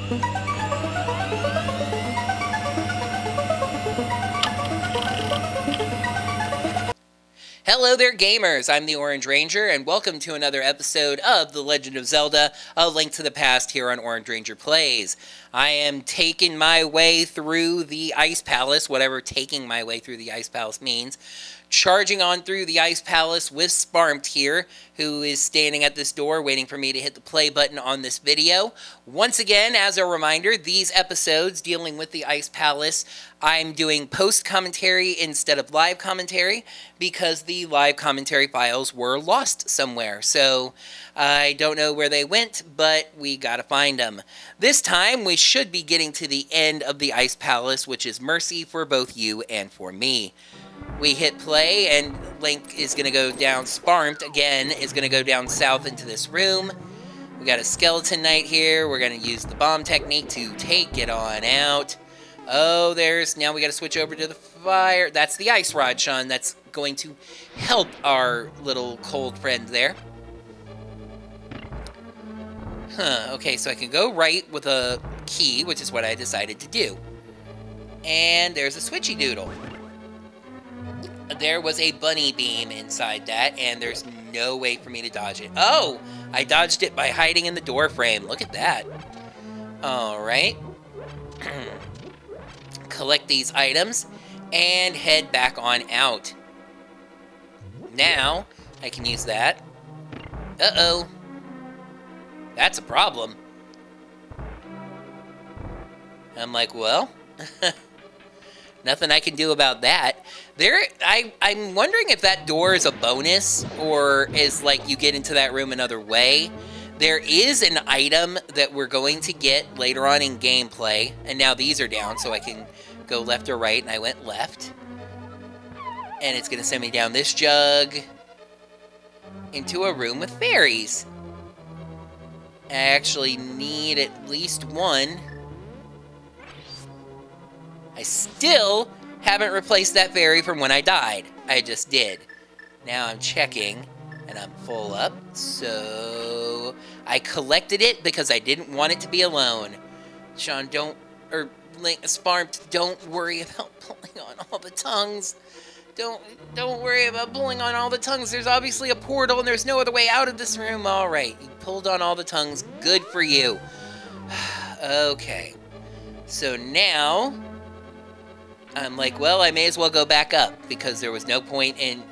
Hello there, gamers! I'm the Orange Ranger, and welcome to another episode of The Legend of Zelda, A Link to the Past here on Orange Ranger Plays. I am taking my way through the Ice Palace, whatever taking my way through the Ice Palace means. Charging on through the Ice Palace with Sparmt here, who is standing at this door waiting for me to hit the play button on this video. Once again, as a reminder, these episodes dealing with the Ice Palace, I'm doing post-commentary instead of live commentary because the live commentary files were lost somewhere. So I don't know where they went, but we gotta find them. This time, we should be getting to the end of the Ice Palace, which is mercy for both you and for me. We hit play, and Link is going to go down. Sparmt, again, is going to go down south into this room. We got a skeleton knight here. We're going to use the bomb technique to take it on out. Oh, now we got to switch over to the fire. That's the ice rod, Sean. That's going to help our little cold friend there. Okay, so I can go right with a key, which is what I decided to do. And there's a switchy doodle. There was a bunny beam inside that, and there's no way for me to dodge it. Oh! I dodged it by hiding in the door frame. Look at that. Alright. Collect these items, and head back on out. Now, I can use that. Uh-oh. That's a problem. I'm like, well... Nothing I can do about that. I'm wondering if that door is a bonus, or is like you get into that room another way. There is an item that we're going to get later on in gameplay, and now these are down, so I can go left or right, and I went left. And it's going to send me down this jug into a room with fairies. I actually need at least one. I still haven't replaced that fairy from when I died. I just did. Now I'm checking, and I'm full up. So I collected it because I didn't want it to be alone. Sean, Sparmt, don't worry about pulling on all the tongues. Don't worry about pulling on all the tongues. There's obviously a portal, and there's no other way out of this room. All right, you pulled on all the tongues. Good for you. Okay. So now... I'm like, well, I may as well go back up, because there was no point in...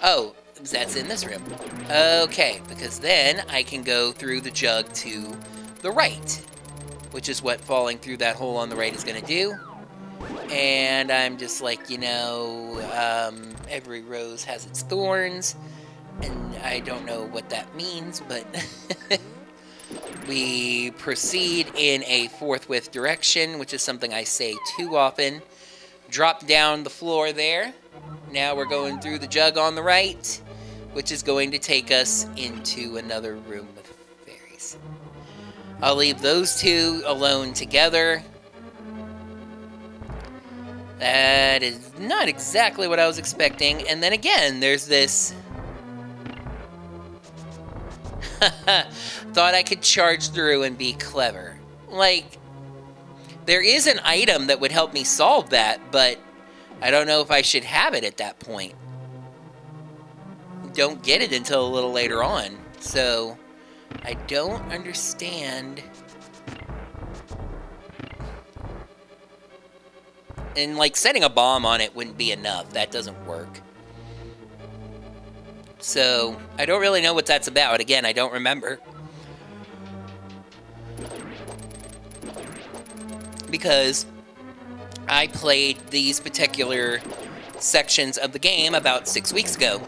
Oh, that's in this room. Okay, because then I can go through the jug to the right, which is what falling through that hole on the right is going to do. And I'm just like, you know, every rose has its thorns, and I don't know what that means, but... We proceed in a forthwith direction, which is something I say too often. Drop down the floor there. Now we're going through the jug on the right, which is going to take us into another room with fairies. I'll leave those two alone together. That is not exactly what I was expecting. And then again, there's this... Thought I could charge through and be clever. Like... There is an item that would help me solve that, but I don't know if I should have it at that point. Don't get it until a little later on, so I don't understand. And, like, setting a bomb on it wouldn't be enough. That doesn't work. So, I don't really know what that's about. Again, I don't remember. Because I played these particular sections of the game about 6 weeks ago.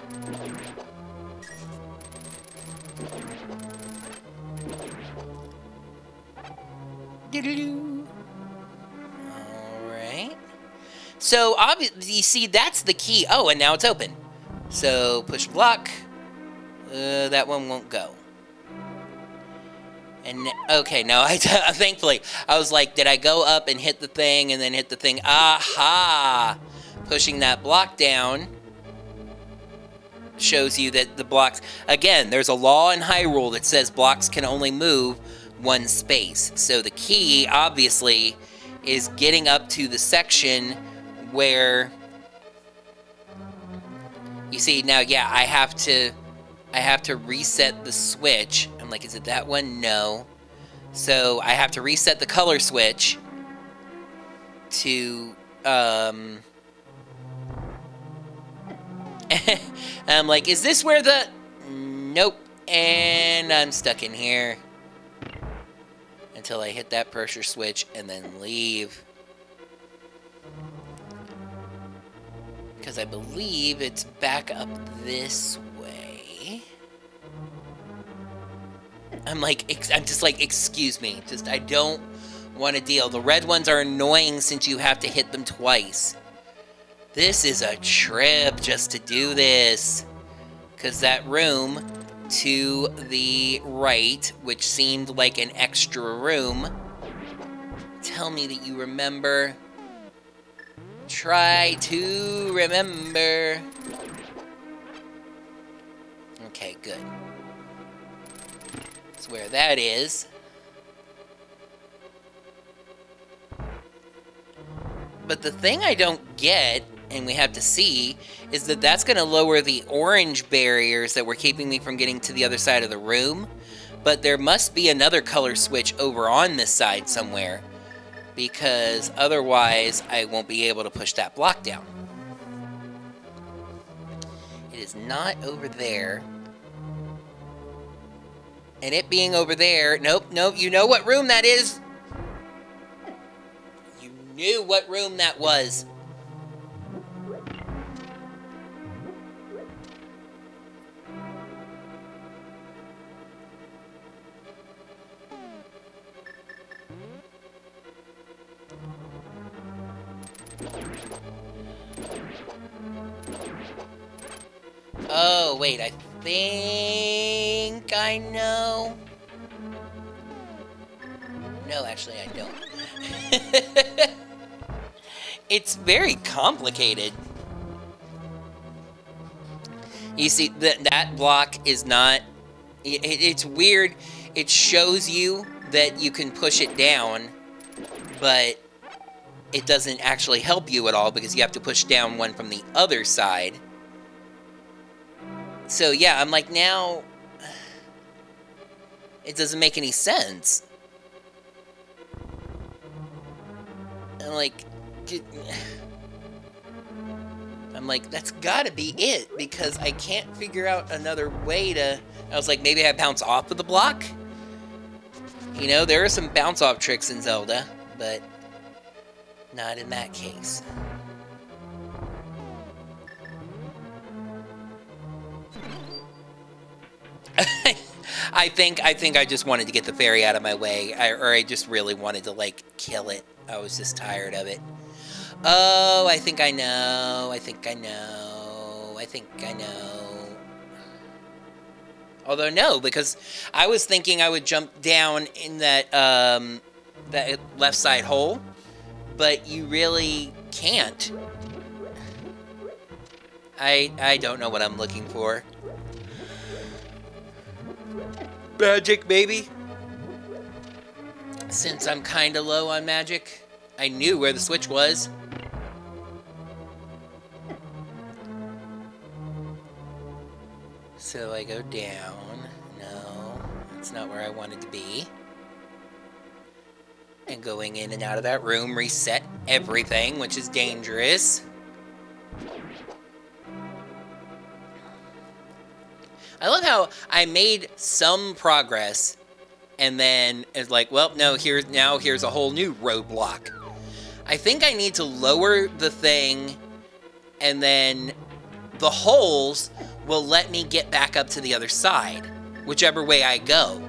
Alright. So, obviously, you see, that's the key. Oh, and now it's open. So, push block. That one won't go. And, okay, no, thankfully, I was like, did I go up and hit the thing and then hit the thing? Aha! Pushing that block down shows you that the blocks... Again, there's a law in Hyrule that says blocks can only move one space. So the key, obviously, is getting up to the section where... You see, now, yeah, I have to reset the switch. I'm like, is it that one? No. So I have to reset the color switch to, and I'm like, is this where the... Nope. And I'm stuck in here until I hit that pressure switch and then leave. Because I believe it's back up this way. I'm just like, excuse me. Just, I don't want to deal. The red ones are annoying since you have to hit them twice. This is a trip just to do this. Because that room to the right, which seemed like an extra room, tell me that you remember. Try to remember. Okay, good. That's where that is. But the thing I don't get, and we have to see, is that that's going to lower the orange barriers that were keeping me from getting to the other side of the room. But there must be another color switch over on this side somewhere, because otherwise I won't be able to push that block down. It is not over there. And it being over there... Nope, you know what room that is? You knew what room that was. Oh, wait, I think I know. No, actually, I don't. It's very complicated. You see, that block is not... It's weird. It shows you that you can push it down, but it doesn't actually help you at all because you have to push down one from the other side. So, yeah, I'm like, now, it doesn't make any sense. I'm like, that's gotta be it, because I can't figure out another way to... I was like, maybe I bounce off of the block? You know, there are some bounce-off tricks in Zelda, but not in that case. I think I just wanted to get the fairy out of my way, or I just really wanted to, like, kill it. I was just tired of it. Oh, I think I know. I think I know. Although, no, because I was thinking I would jump down in that, that left side hole, but you really can't. I don't know what I'm looking for. Magic, maybe? Since I'm kinda low on magic, I knew where the switch was. So I go down. No, that's not where I wanted to be. And going in and out of that room reset everything, which is dangerous. I love how I made some progress, and then it's like, well, no, here's a whole new roadblock. I think I need to lower the thing, and then the holes will let me get back up to the other side, whichever way I go.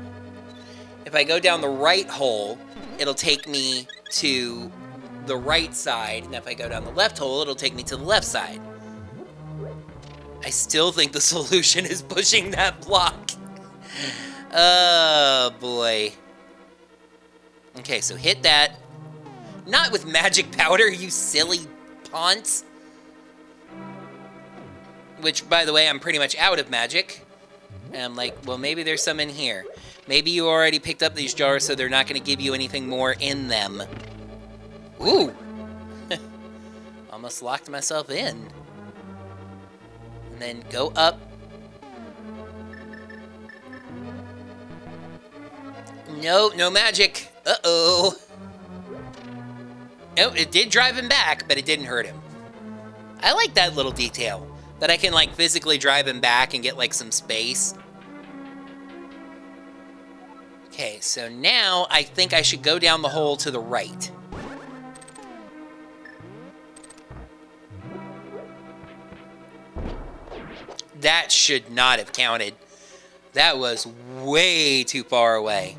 If I go down the right hole, it'll take me to the right side, and if I go down the left hole, it'll take me to the left side. I still think the solution is pushing that block. Oh, boy. Okay, so hit that. Not with magic powder, you silly ponce. Which, by the way, I'm pretty much out of magic. And I'm like, well, maybe there's some in here. Maybe you already picked up these jars, so they're not going to give you anything more in them. Ooh! Almost locked myself in. And then go up. No, no magic. Uh-oh. No, it did drive him back, but it didn't hurt him. I like that little detail. That I can, like, physically drive him back and get, like, some space. Okay, so now I think I should go down the hole to the right. That should not have counted. That was way too far away.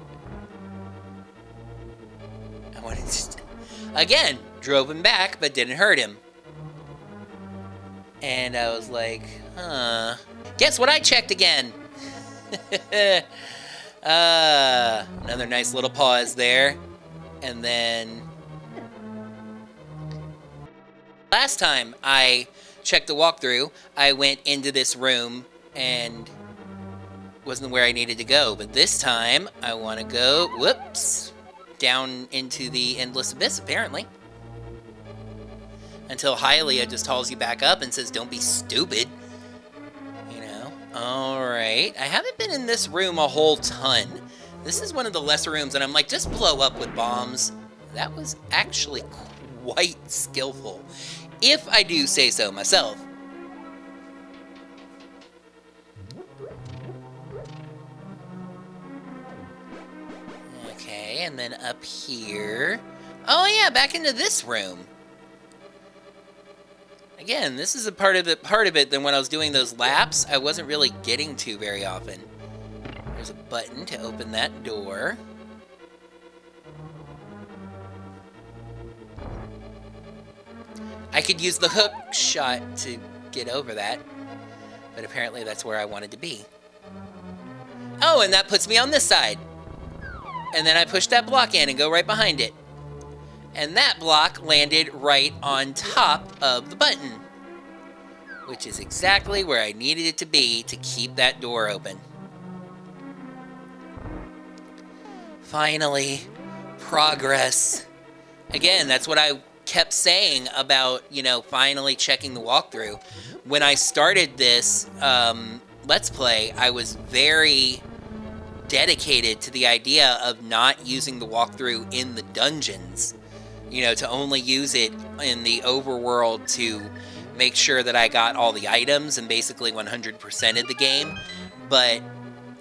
I wanted to... Again, drove him back, but didn't hurt him. And I was like, huh. Guess what? I checked again. Another nice little pause there. And then... Last time I checked the walkthrough, I went into this room and wasn't where I needed to go. But this time, I want to go, whoops, down into the endless abyss, apparently. Until Hylia just hauls you back up and says, don't be stupid. You know? Alright. I haven't been in this room a whole ton. This is one of the lesser rooms, and I'm like, just blow up with bombs. That was actually quite skillful, if I do say so myself. Okay, and then up here. Oh yeah, back into this room. Again, this is a part of it that when I was doing those laps, I wasn't really getting to very often. There's a button to open that door. I could use the hook shot to get over that, but apparently that's where I wanted to be. Oh, and that puts me on this side. And then I push that block in and go right behind it. And that block landed right on top of the button, which is exactly where I needed it to be to keep that door open. Finally, progress. Again, that's what I kept saying about, you know, finally checking the walkthrough. When I started this Let's Play, I was very dedicated to the idea of not using the walkthrough in the dungeons. You know, to only use it in the overworld to make sure that I got all the items and basically 100%ed the game. But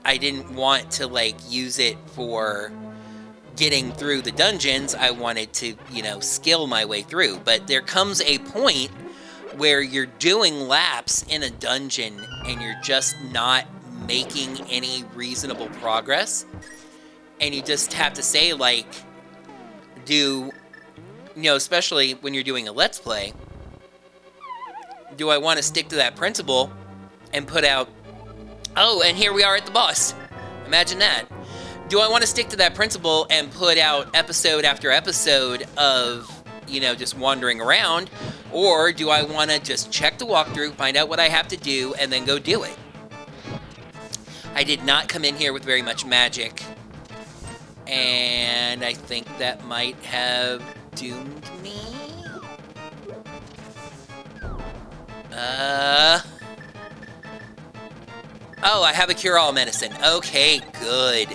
I didn't want to, like, use it for getting through the dungeons. I wanted to, you know, skill my way through. But there comes a point where you're doing laps in a dungeon and you're just not making any reasonable progress. And you just have to say, like, you know, especially when you're doing a Let's Play, do I want to stick to that principle and put out... Oh, and here we are at the boss. Imagine that. Do I want to stick to that principle and put out episode after episode of, you know, just wandering around? Or do I want to just check the walkthrough, find out what I have to do, and then go do it? I did not come in here with very much magic. And I think that might have doomed me. Oh, I have a cure-all medicine. Okay, good.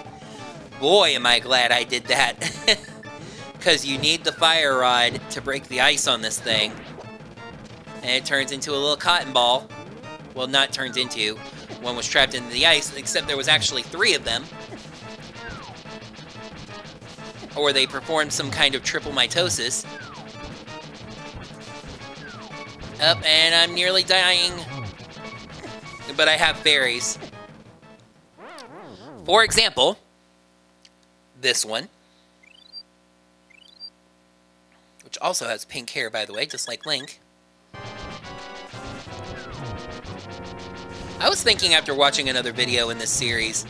Boy, am I glad I did that. Because you need the fire rod to break the ice on this thing. And it turns into a little cotton ball. Well, not turns into. One was trapped into the ice, except there was actually 3 of them. Or they performed some kind of triple mitosis. Up, and I'm nearly dying. But I have fairies. For example, this one. Which also has pink hair, by the way, just like Link. I was thinking after watching another video in this series,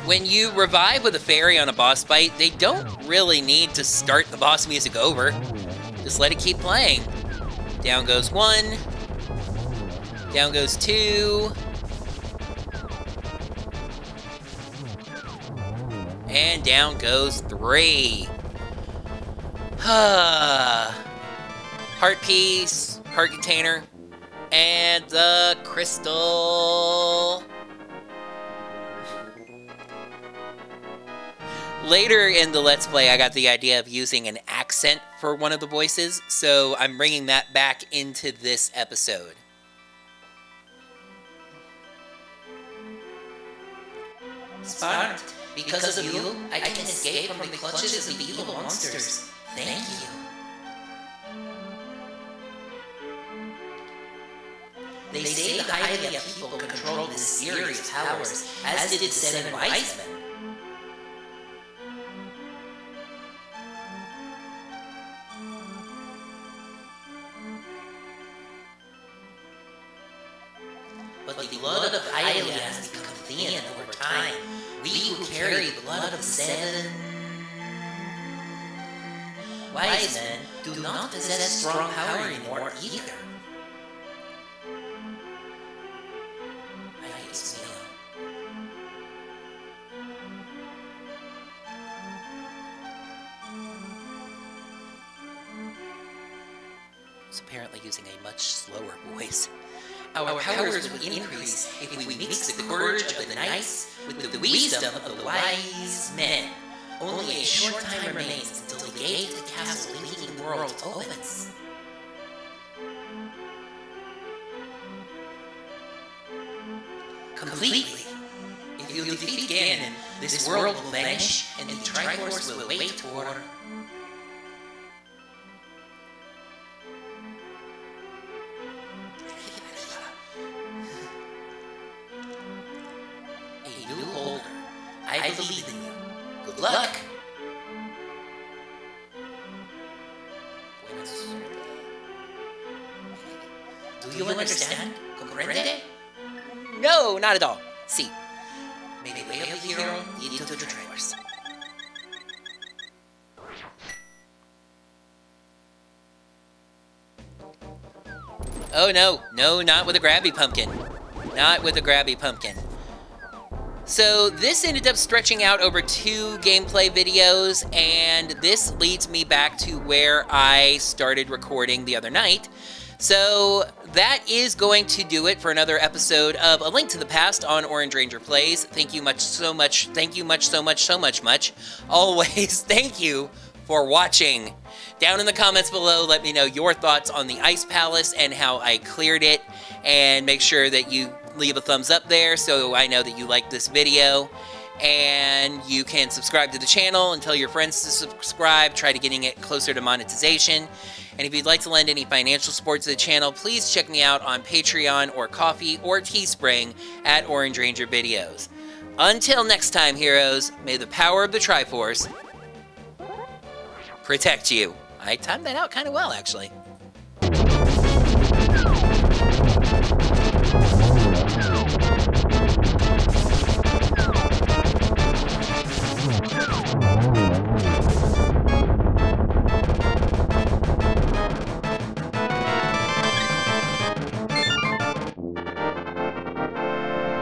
when you revive with a fairy on a boss fight, they don't really need to start the boss music over. Just let it keep playing. Down goes 1. Down goes 2. And down goes 3. Heart piece, heart container, and the crystal. Later in the Let's Play, I got the idea of using an accent for one of the voices, so I'm bringing that back into this episode. Sparmt, because of you, I can escape from the clutches of the evil monsters. Thank you. They say the Hylia people control mysterious powers, as did the 7 wise men. But the blood of Hylia has become thin over time. We who carry the blood of the 7 wise men do not possess strong power anymore either. I hate this meal. It's apparently using a much slower voice. Our powers would increase if we mixed the courage of the knights with the wisdom of the wise men. Only a short time remains until the gate to the castle linking the world opens. Completely. If you defeat Ganon, this world will vanish, and the Triforce will wait for a new holder. I believe in you. Good luck! Do you understand? Comprende? No, not at all. See. May the way of the hero lead to the Triforce. Oh no, no, not with a grabby pumpkin. Not with a grabby pumpkin. So this ended up stretching out over 2 gameplay videos, and this leads me back to where I started recording the other night. So that is going to do it for another episode of A Link to the Past on Orange Ranger Plays. Thank you much so much. Thank you much so much. Always thank you for watching. Down in the comments below, let me know your thoughts on the Ice Palace and how I cleared it, and make sure that you leave a thumbs up there so I know that you like this video. And you can subscribe to the channel and tell your friends to subscribe, try to getting it closer to monetization. And if you'd like to lend any financial support to the channel, please check me out on Patreon or Ko-fi or Teespring at Orange Ranger Videos. Until next time, heroes, may the power of the Triforce protect you. I timed that out kind of well, actually.